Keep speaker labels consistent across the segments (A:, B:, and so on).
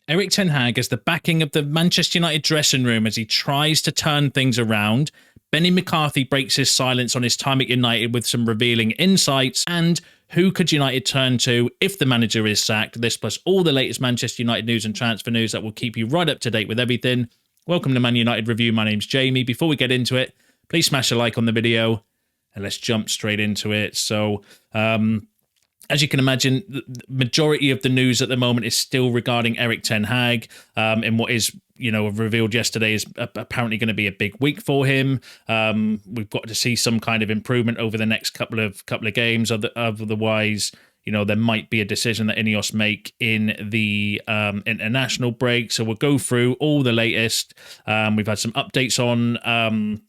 A: Erik Ten Hag has the backing of the Manchester United dressing room as he tries to turn things around. Benni McCarthy breaks his silence on his time at United with some revealing insights. And who could United turn to if the manager is sacked? This plus all the latest Manchester United news and transfer news that will keep you right up to date with everything. Welcome to Man United Review. My name's Jamie. Before we get into it, please smash a like on the video and let's jump straight into it. So, as you can imagine, the majority of the news at the moment is still regarding Erik Ten Hag, and what is, revealed yesterday is apparently going to be a big week for him. We've got to see some kind of improvement over the next couple of games. Otherwise, there might be a decision that Ineos make in the international break. So we'll go through all the latest. We've had some updates on,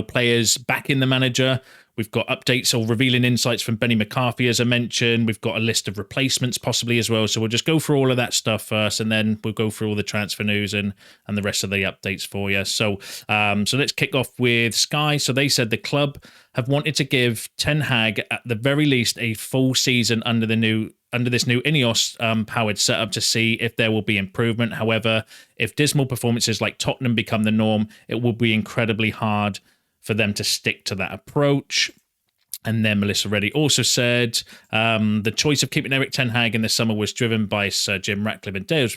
A: players back in the manager. We've got updates or revealing insights from Benni McCarthy, as I mentioned. We've got a list of replacements possibly as well. So we'll just go through all of that stuff first, and then we'll go through all the transfer news and the rest of the updates for you. So let's kick off with Sky. So they said the club have wanted to give Ten Hag at the very least a full season under this new Ineos powered setup to see if there will be improvement. However, if dismal performances like Tottenham become the norm, it will be incredibly hard for them to stick to that approach. And then Melissa Reddy also said the choice of keeping Erik Ten Hag in the summer was driven by Sir Jim Ratcliffe and Dave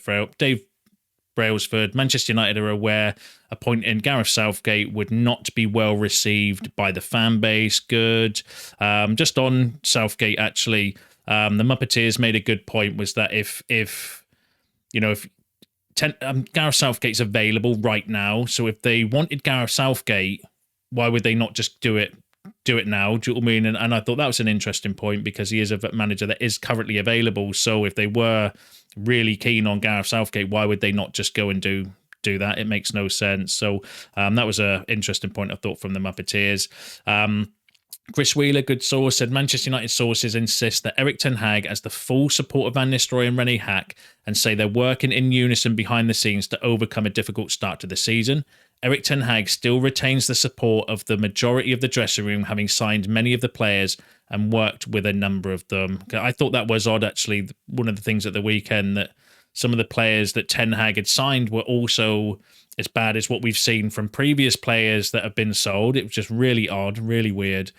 A: Brailsford. Manchester United are aware appointing Gareth Southgate would not be well received by the fan base. Good. Just on Southgate, actually, the Muppeteers made a good point, was that if Gareth Southgate's available right now, so if they wanted Gareth Southgate, why would they not just do it now? Do you know what I mean? And I thought that was an interesting point, because he is a manager that is currently available. So if they were really keen on Gareth Southgate, why would they not just go and do that? It makes no sense. So that was an interesting point, I thought, from the Muppeteers. Chris Wheeler, good source, said Manchester United sources insist that Erik Ten Hag has the full support of Van Nistelrooy and René Hack, and say they're working in unison behind the scenes to overcome a difficult start to the season. Erik Ten Hag still retains the support of the majority of the dressing room, having signed many of the players and worked with a number of them. I thought that was odd, actually. One of the things at the weekend, that some of the players that Ten Hag had signed were also as bad as what we've seen from previous players that have been sold. It was just really odd, really weird.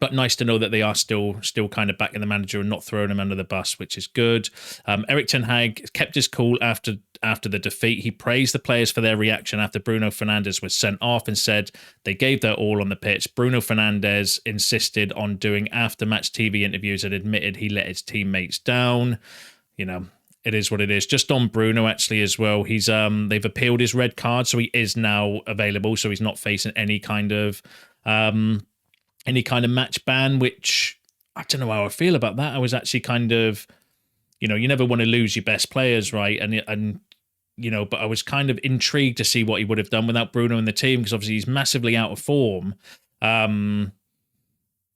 A: But nice to know that they are still kind of backing the manager and not throwing him under the bus, which is good. Erik Ten Hag kept his cool after the defeat. He praised the players for their reaction after Bruno Fernandes was sent off and said they gave their all on the pitch. Bruno Fernandes insisted on doing after-match TV interviews and admitted he let his teammates down. It is what it is. Just on Bruno, actually, as well, he's they've appealed his red card, so he is now available. So he's not facing any kind of match ban, which I don't know how I feel about that. I was actually kind of, you never want to lose your best players, right? And but I was kind of intrigued to see what he would have done without Bruno in the team, because obviously he's massively out of form.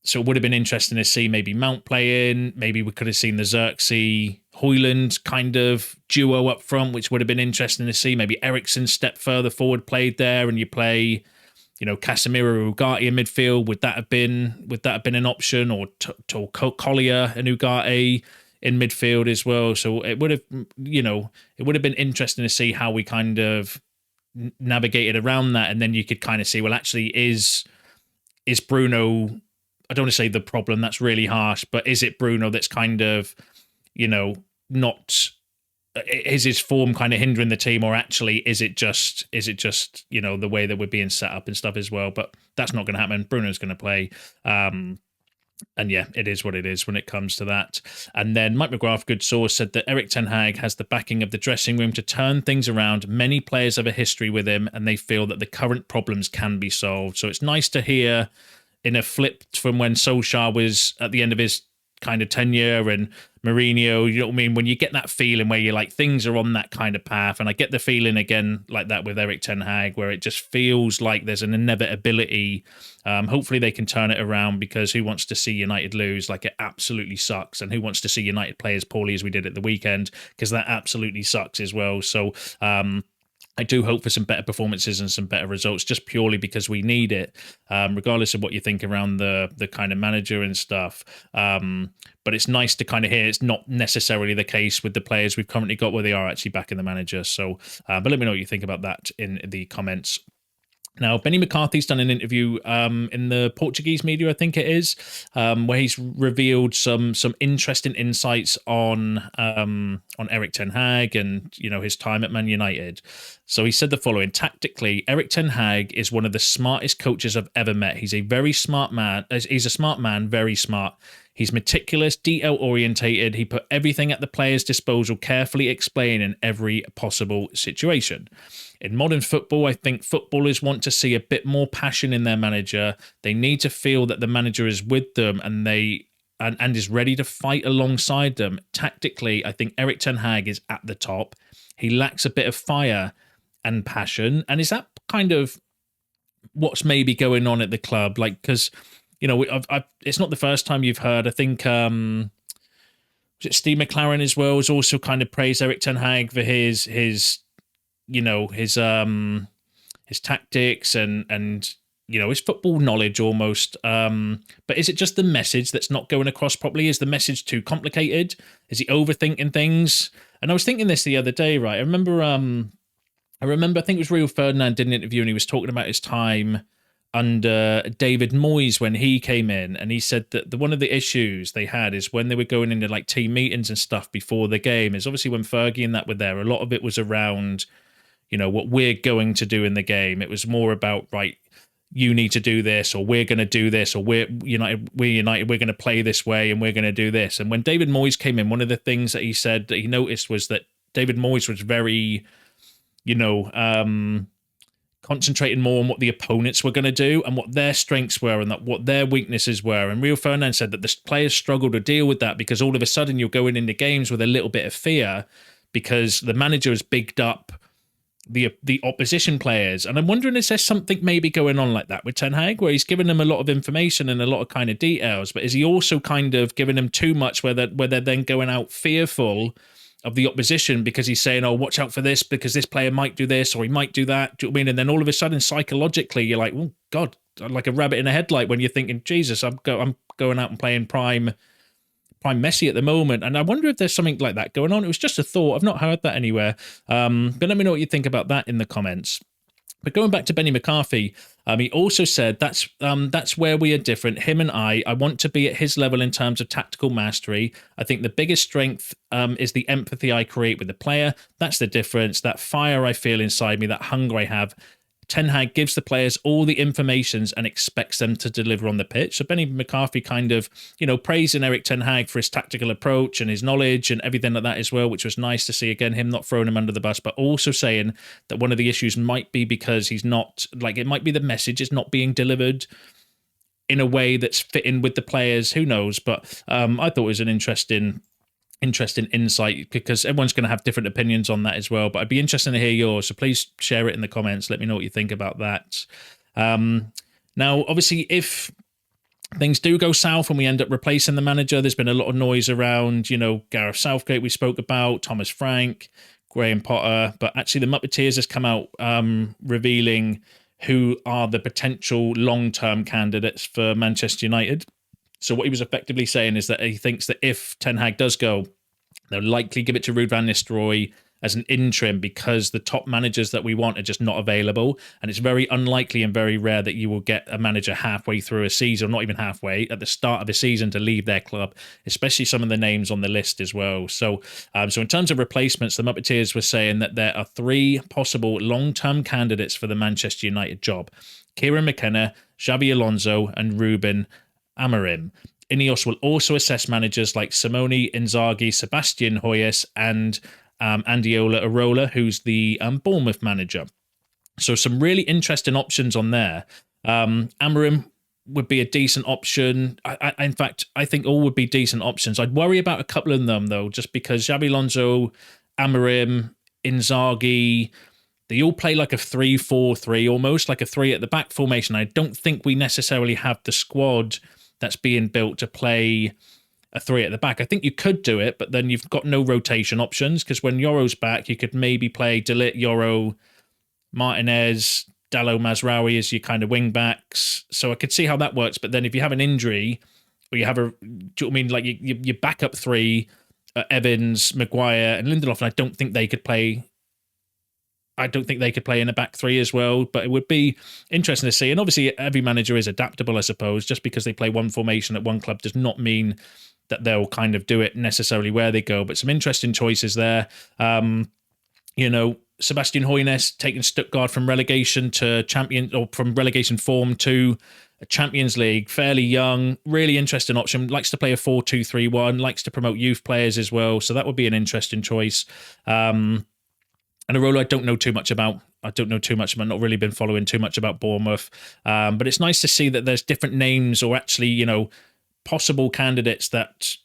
A: So it would have been interesting to see maybe Mount play in. Maybe we could have seen the Xerxes Højlund kind of duo up front, which would have been interesting to see. Maybe Eriksen step further forward, played there, and you play, Casemiro, Ugarte in midfield. Would that have been an option? Or Collier and Ugarte in midfield as well. So it would have, it would have been interesting to see how we kind of navigated around that, and then you could kind of see, well, actually, is Bruno, I don't want to say the problem, that's really harsh, but is it Bruno that's kind of, not, is his form kind of hindering the team, or actually is it just the way that we're being set up and stuff as well? But that's not going to happen. Bruno's going to play. And yeah, it is what it is when it comes to that. And then Mike McGrath, good source, said that Erik Ten Hag has the backing of the dressing room to turn things around. Many players have a history with him, and they feel that the current problems can be solved. So it's nice to hear, in a flip from when Solskjaer was at the end of his kind of tenure and Mourinho, you know what I mean? When you get that feeling where you're like, things are on that kind of path. And I get the feeling again like that with Erik Ten Hag, where it just feels like there's an inevitability. Hopefully they can turn it around, because who wants to see United lose? Like, it absolutely sucks. And who wants to see United play as poorly as we did at the weekend? Because that absolutely sucks as well. So I do hope for some better performances and some better results, just purely because we need it, regardless of what you think around the kind of manager and stuff. But it's nice to kind of hear it's not necessarily the case with the players we've currently got, where they are actually backing the manager. So, but let me know what you think about that in the comments. Now, Benni McCarthy's done an interview in the Portuguese media, I think it is, where he's revealed some interesting insights on Erik Ten Hag and, you know, his time at Man United. So he said the following: tactically, Erik Ten Hag is one of the smartest coaches I've ever met. He's a very smart man. He's a smart man, very smart. He's meticulous, detail-orientated. He put everything at the player's disposal, carefully explaining every possible situation. In modern football, I think footballers want to see a bit more passion in their manager. They need to feel that the manager is with them and and is ready to fight alongside them. Tactically, I think Erik Ten Hag is at the top. He lacks a bit of fire and passion. And is that kind of what's maybe going on at the club? Like, because, you know, it's not the first time you've heard. I think Steve McLaren as well has also kind of praised Erik Ten Hag for his you know, his tactics and you know, his football knowledge almost. But is it just the message that's not going across properly? Is the message too complicated? Is he overthinking things? And I was thinking this the other day, right? I remember I think it was Rio Ferdinand did an interview and he was talking about his time under David Moyes when he came in, and he said that one of the issues they had is when they were going into like team meetings and stuff before the game, is obviously when Fergie and that were there, a lot of it was around, you know, what we're going to do in the game. It was more about, right, you need to do this, or we're going to do this, or we're united, we're going to play this way and we're going to do this. And when David Moyes came in, one of the things that he said that he noticed was that David Moyes was very, you know, concentrating more on what the opponents were going to do and what their strengths were and that what their weaknesses were. And Rio Ferdinand said that the players struggle to deal with that because all of a sudden you're going into games with a little bit of fear because the manager has bigged up the opposition players. And I'm wondering, is there something maybe going on like that with Ten Hag, where he's giving them a lot of information and a lot of kind of details, but is he also kind of giving them too much where they're then going out fearful of the opposition because he's saying, oh, watch out for this because this player might do this or he might do that. Do you know what I mean? And then all of a sudden, psychologically, you're like, oh, God, like a rabbit in a headlight when you're thinking, Jesus, I'm going out and playing prime Messi at the moment. And I wonder if there's something like that going on. It was just a thought. I've not heard that anywhere. But let me know what you think about that in the comments. But going back to Benni McCarthy, he also said that's where we are different. Him and I want to be at his level in terms of tactical mastery. I think the biggest strength is the empathy I create with the player. That's the difference. That fire I feel inside me, that hunger I have. Ten Hag gives the players all the informations and expects them to deliver on the pitch. So Benni McCarthy kind of, you know, praising Erik Ten Hag for his tactical approach and his knowledge and everything like that as well, which was nice to see. Again, him not throwing him under the bus, but also saying that one of the issues might be because he's not, like, it might be the message is not being delivered in a way that's fitting with the players. Who knows? But I thought it was an interesting insight because everyone's going to have different opinions on that as well, but I'd be interested to hear yours, so please share it in the comments. Let me know what you think about that. Now, obviously, if things do go south and we end up replacing the manager, there's been a lot of noise around, you know, Gareth Southgate we spoke about, Thomas Frank, Graham Potter, but actually the Muppeteers has come out revealing who are the potential long-term candidates for Manchester United. So what he was effectively saying is that he thinks that if Ten Hag does go, they'll likely give it to Ruud van Nistelrooy as an interim because the top managers that we want are just not available. And it's very unlikely and very rare that you will get a manager halfway through a season, not even halfway, at the start of a season to leave their club, especially some of the names on the list as well. So in terms of replacements, the Muppeteers were saying that there are 3 possible long-term candidates for the Manchester United job: Kieran McKenna, Xabi Alonso, and Ruben Amorim. Ineos will also assess managers like Simone Inzaghi, Sebastian Hoyes, and Andiola Arola, who's the Bournemouth manager. So some really interesting options on there. Amorim would be a decent option. In fact, I think all would be decent options. I'd worry about a couple of them, though, just because Xabi Alonso, Amorim, Inzaghi, they all play like a 3-4-3, almost like a 3 at the back formation. I don't think we necessarily have the squad that's being built to play a 3 at the back. I think you could do it, but then you've got no rotation options because when Yoro's back, you could maybe play De Ligt, Yoro, Martinez, Dalot, Mazraoui as your kind of wing backs. So I could see how that works. But then if you have an injury, or you have do you know what I mean? Like your backup three, Evans, Maguire, and Lindelof, and I don't think they could play. I don't think they could play in a back three as well, but it would be interesting to see. And obviously, every manager is adaptable, I suppose. Just because they play one formation at one club does not mean that they'll kind of do it necessarily where they go. But some interesting choices there. Sebastian Hoynes taking Stuttgart from relegation to champion, or from relegation form to a Champions League, fairly young, really interesting option. Likes to play a 4-2-3-1, likes to promote youth players as well. So that would be an interesting choice. And a role I don't know too much about. Not really been following too much about Bournemouth. But it's nice to see that there's different names, or actually, possible candidates that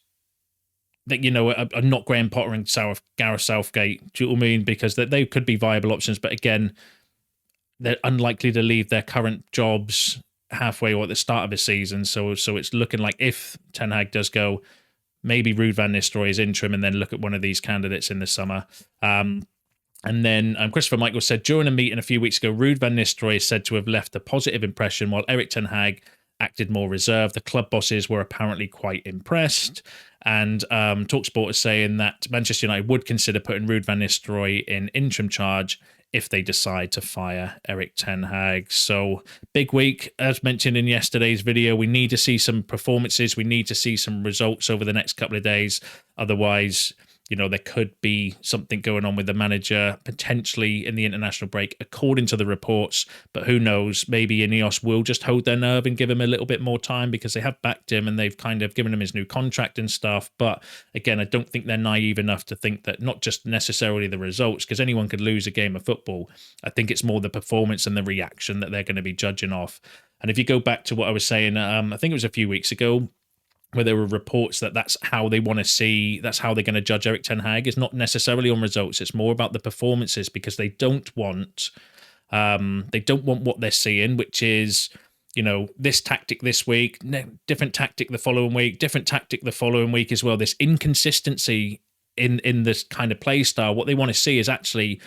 A: are not Graham Potter and Gareth Southgate. Do you know what I mean? Because they could be viable options, but again, they're unlikely to leave their current jobs halfway or at the start of the season. So it's looking like if Ten Hag does go, maybe Ruud van Nistelrooy is interim, and then look at one of these candidates in the summer. And then Christopher Michael said, during a meeting a few weeks ago, Ruud van Nistelrooy is said to have left a positive impression, while Erik Ten Hag acted more reserved. The club bosses were apparently quite impressed. And TalkSport is saying that Manchester United would consider putting Ruud van Nistelrooy in interim charge if they decide to fire Erik Ten Hag. So big week, as mentioned in yesterday's video. We need to see some performances. We need to see some results over the next couple of days. Otherwise, there could be something going on with the manager potentially in the international break, according to the reports. But who knows? Maybe Ineos will just hold their nerve and give him a little bit more time, because they have backed him and they've kind of given him his new contract and stuff. But again, I don't think they're naive enough to think that not just necessarily the results, because anyone could lose a game of football. I think it's more the performance and the reaction that they're going to be judging off. And if you go back to what I was saying, I think it was a few weeks ago, where there were reports that that's how they want to see, that's how they're going to judge Erik Ten Hag. It's not necessarily on results. It's more about the performances, because they don't want what they're seeing, which is, this tactic this week, different tactic the following week, different tactic the following week as well. This inconsistency in this kind of play style. What they want to see is actually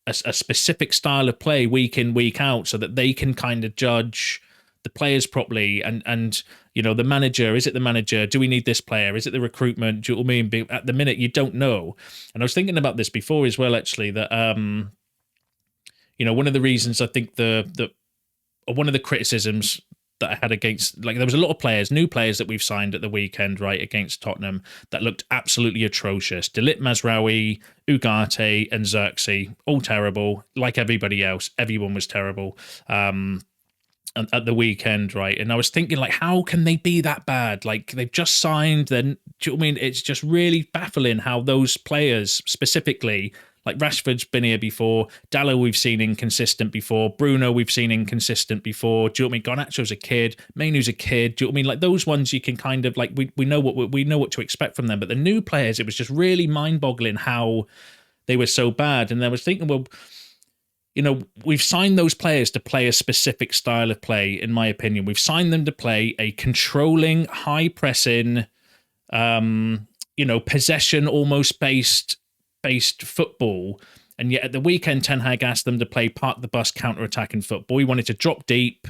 A: a specific style of play week in, week out, so that they can kind of judge the players properly. And the manager, is it the manager? Do we need this player? Is it the recruitment? Do you know what I mean? At the minute, you don't know. And I was thinking about this before as well, actually, that one of the reasons I think one of the criticisms that I had against, there was a lot of players, new players that we've signed at the weekend, right, against Tottenham, that looked absolutely atrocious. De Ligt, Mazraoui, Ugarte, and Xerxes, all terrible. Like everybody else, everyone was terrible. At the weekend, right? And I was thinking, how can they be that bad? They've just signed, then, do you know what I mean? It's just really baffling how those players specifically, like Rashford's been here before, Dalot we've seen inconsistent before, Bruno we've seen inconsistent before, do you know what I mean? Garnacho's a kid, Mainu's a kid, do you know what I mean? Those ones you can kind of, we know what to expect from them, but the new players, it was just really mind-boggling how they were so bad. And I was thinking, well, we've signed those players to play a specific style of play, in my opinion. We've signed them to play a controlling, high-pressing, possession almost based football. And yet at the weekend, Ten Hag asked them to play park the bus counter-attacking football. He wanted to drop deep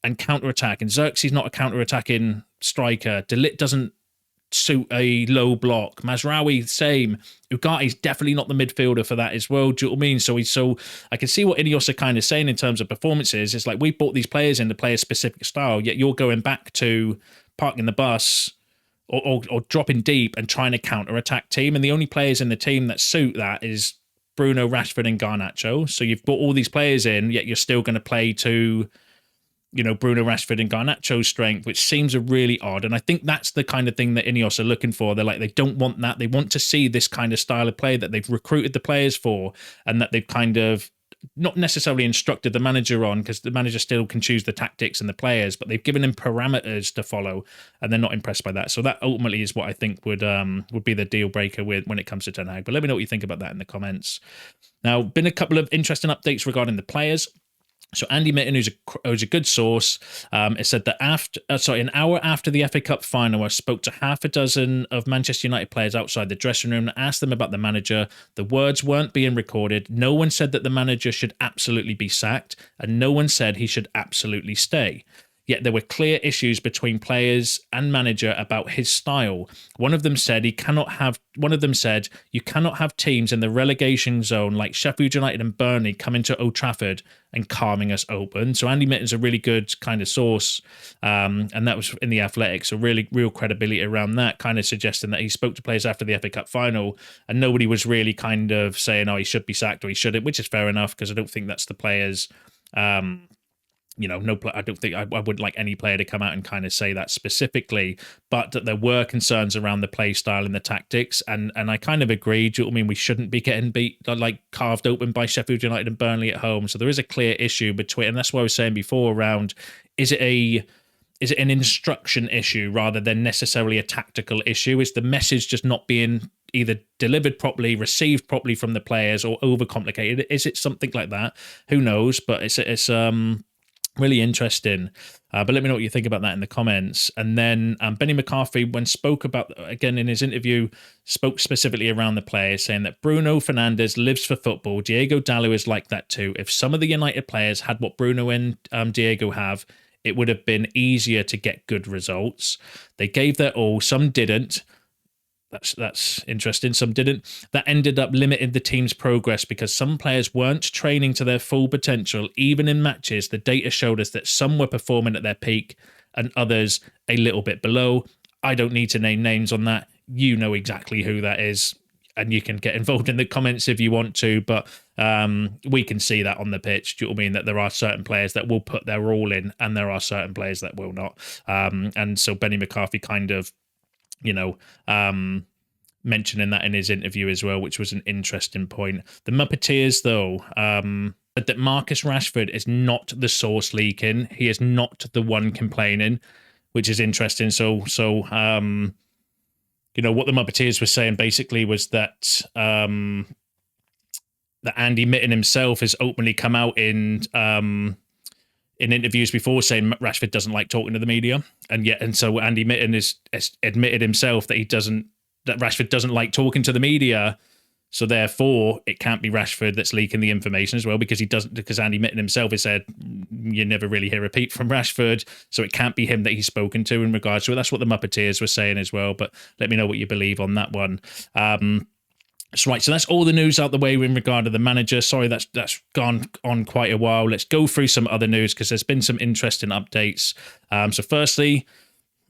A: and counter-attack. And Xerxes not a counter-attacking striker. De Ligt doesn't suit a low block. Mazraoui, same. Ugarte's definitely not the midfielder for that as well. Do you know what I mean? So I can see what Ineos are kind of saying in terms of performances. It's we brought these players in to play a specific style, yet you're going back to parking the bus or dropping deep and trying to counter-attack team. And the only players in the team that suit that is Bruno, Rashford and Garnacho. So you've brought all these players in, yet you're still going to play to Bruno, Rashford and Garnacho's strength, which seems really odd. And I think that's the kind of thing that Ineos are looking for. They're they don't want that. They want to see this kind of style of play that they've recruited the players for, and that they've kind of not necessarily instructed the manager on, because the manager still can choose the tactics and the players, but they've given him parameters to follow, and they're not impressed by that. So that ultimately is what I think would be the deal breaker when it comes to Ten Hag. But let me know what you think about that in the comments. Now, been a couple of interesting updates regarding the players. So Andy Mitten, who's a good source, it said that an hour after the FA Cup final, I spoke to half a dozen of Manchester United players outside the dressing room and asked them about the manager. The words weren't being recorded. No one said that the manager should absolutely be sacked, and no one said he should absolutely stay. Yet there were clear issues between players and manager about his style. One of them said you cannot have teams in the relegation zone like Sheffield United and Burnley coming to Old Trafford and carving us open. So Andy Mitten's a really good kind of source, and that was in the Athletic. So real credibility around that, kind of suggesting that he spoke to players after the FA Cup final, and nobody was really kind of saying, "Oh, he should be sacked" or "he shouldn't," which is fair enough because I don't think that's the players. I don't think I would like any player to come out and kind of say that specifically, but that there were concerns around the play style and the tactics, and I kind of agree. Do you know what I mean? We shouldn't be getting carved open by Sheffield United and Burnley at home. So there is a clear issue between, and that's what I was saying before around, is it an instruction issue rather than necessarily a tactical issue? Is the message just not being either delivered properly, received properly from the players, or overcomplicated? Is it something like that? Who knows? But it's really interesting. But let me know what you think about that in the comments. And then Benni McCarthy, when spoke about, again in his interview, spoke specifically around the players, saying that Bruno Fernandes lives for football. Diego Dalot is like that too. If some of the United players had what Bruno and Diego have, it would have been easier to get good results. They gave their all. Some didn't. That's interesting. Some didn't. That ended up limiting the team's progress because some players weren't training to their full potential. Even in matches, the data showed us that some were performing at their peak and others a little bit below. I don't need to name names on that. You know exactly who that is, and you can get involved in the comments if you want to, but we can see that on the pitch. Do you know what I mean? That there are certain players that will put their all in, and there are certain players that will not. And so Benni McCarthy kind of, mentioning that in his interview as well, which was an interesting point. The Muppeteers, though, said that Marcus Rashford is not the source leaking. He is not the one complaining, which is interesting. So what the Muppeteers were saying basically was that that Andy Mitten himself has openly come out in interviews before saying Rashford doesn't like talking to the media, and so Andy Mitten has admitted himself that Rashford doesn't like talking to the media, so therefore it can't be Rashford that's leaking the information as well, because Andy Mitten himself has said you never really hear a peep from Rashford, so it can't be him that he's spoken to in regards to it. That's what the Muppeteers were saying as well, but let me know what you believe on that one. So that's all the news out the way in regard to the manager. Sorry, that's gone on quite a while. Let's go through some other news because there's been some interesting updates. So firstly,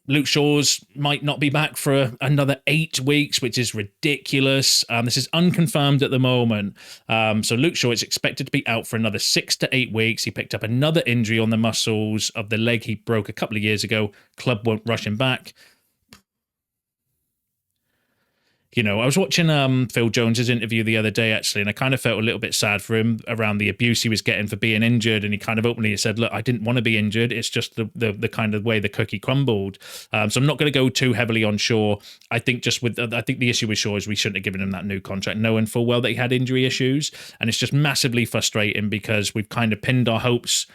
A: Luke Shaw's might not be back for another 8 weeks, which is ridiculous. This is unconfirmed at the moment. So Luke Shaw is expected to be out for another 6 to 8 weeks. He picked up another injury on the muscles of the leg he broke a couple of years ago. Club won't rush him back. I was watching Phil Jones's interview the other day, actually, and I kind of felt a little bit sad for him around the abuse he was getting for being injured. And he kind of openly said, look, I didn't want to be injured. It's just the kind of way the cookie crumbled. So I'm not going to go too heavily on Shaw. I think the issue with Shaw is we shouldn't have given him that new contract, knowing full well that he had injury issues. And it's just massively frustrating because we've kind of pinned our hopes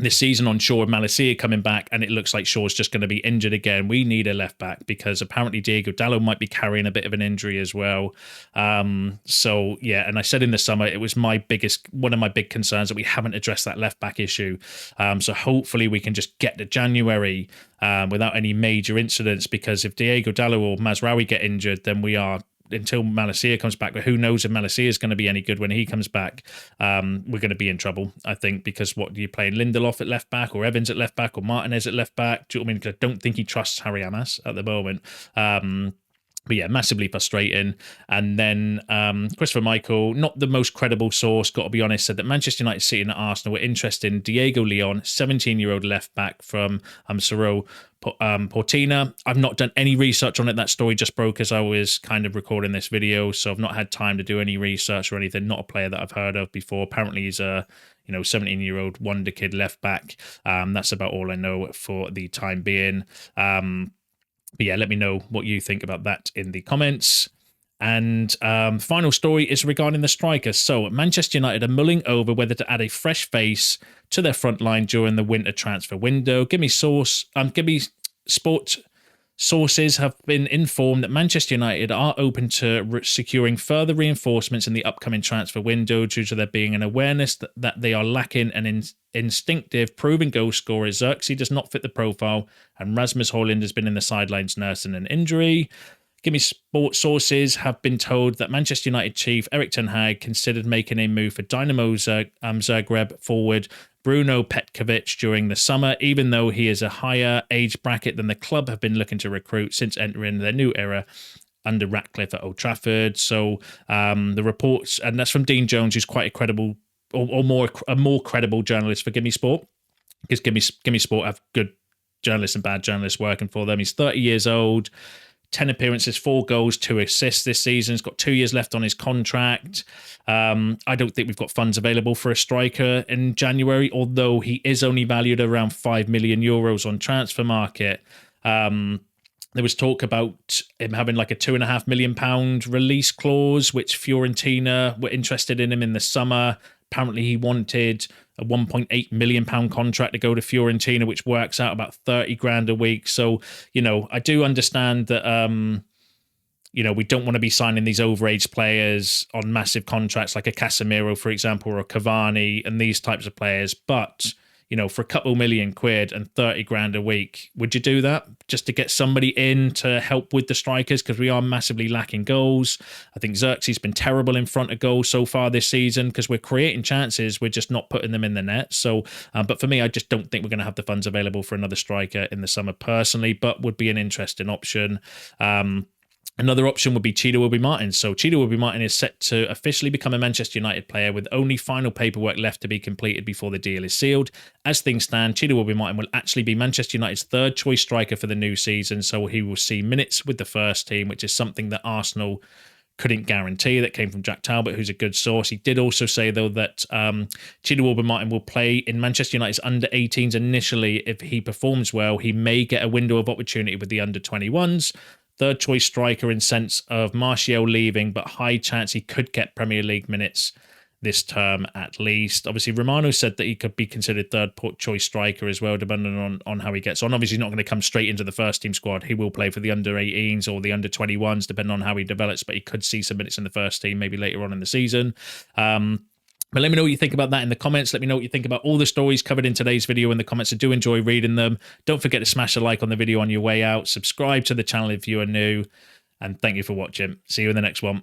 A: this season on Shaw and Malacia coming back, and it looks like Shaw's just going to be injured again. We need a left back because apparently Diego Dalot might be carrying a bit of an injury as well. And I said in the summer it was one of my big concerns that we haven't addressed that left back issue. So hopefully we can just get to January without any major incidents, because if Diego Dalot or Mazraoui get injured, then we are, until Malacia comes back, but who knows if Malacia is going to be any good when he comes back. We're going to be in trouble, I think, because what do you play, Lindelof at left back, or Evans at left back, or Martinez at left back? Do you know what I mean? Because I don't think he trusts Harry Amas at the moment. But yeah, massively frustrating. And then Christopher Michael, not the most credible source, got to be honest, said that Manchester United, City and Arsenal were interested in Diego Leon, 17-year-old left back from Cerro Portina. I've not done any research on it. That story just broke as I was kind of recording this video, so I've not had time to do any research or anything. Not a player that I've heard of before. Apparently he's a 17-year-old wonder kid left back. That's about all I know for the time being. But yeah, let me know what you think about that in the comments. And final story is regarding the striker. So Manchester United are mulling over whether to add a fresh face to their front line during the winter transfer window. Give me Sport sources have been informed that Manchester United are open to securing further reinforcements in the upcoming transfer window due to there being an awareness that they are lacking an instinctive, proven goal scorer. Xerxes does not fit the profile, and Rasmus Højlund has been in the sidelines nursing an injury. Give me Sports sources have been told that Manchester United chief Erik Ten Hag considered making a move for Dynamo Zagreb forward Bruno Petkovic during the summer, even though he is a higher age bracket than the club have been looking to recruit since entering their new era under Ratcliffe at Old Trafford. So the reports, and that's from Dean Jones, who's quite a credible or more credible journalist for Give Me Sport, because Give Me Sport have good journalists and bad journalists working for them. He's 30 years old. 10 appearances, 4 goals, 2 assists this season. He's got 2 years left on his contract. I don't think we've got funds available for a striker in January, although he is only valued around 5 million euros on transfer market. There was talk about him having like a £2.5 million release clause, which Fiorentina were interested in him in the summer. Apparently he wanted a £1.8 million contract to go to Fiorentina, which works out about 30 grand a week. So, I do understand that, we don't want to be signing these overage players on massive contracts like a Casemiro, for example, or a Cavani and these types of players. But, for a couple million quid and 30 grand a week, would you do that just to get somebody in to help with the strikers? Because we are massively lacking goals. I think Xerxes has been terrible in front of goals so far this season because we're creating chances. We're just not putting them in the net. So, but for me, I just don't think we're going to have the funds available for another striker in the summer personally, but would be an interesting option. Another option would be Chido Obi-Martin. So Chido Obi-Martin is set to officially become a Manchester United player with only final paperwork left to be completed before the deal is sealed. As things stand, Chido Obi-Martin will actually be Manchester United's third choice striker for the new season, so he will see minutes with the first team, which is something that Arsenal couldn't guarantee. That came from Jack Talbot, who's a good source. He did also say, though, that Chido Obi-Martin will play in Manchester United's under-18s initially. If he performs well, he may get a window of opportunity with the under-21s. Third choice striker in sense of Martial leaving, but high chance he could get Premier League minutes this term at least. Obviously, Romano said that he could be considered third choice striker as well, depending on how he gets on. Obviously, he's not going to come straight into the first team squad. He will play for the under-18s or the under-21s, depending on how he develops, but he could see some minutes in the first team maybe later on in the season. But let me know what you think about that in the comments. Let me know what you think about all the stories covered in today's video in the comments. I do enjoy reading them. Don't forget to smash a like on the video on your way out. Subscribe to the channel if you are new. And thank you for watching. See you in the next one.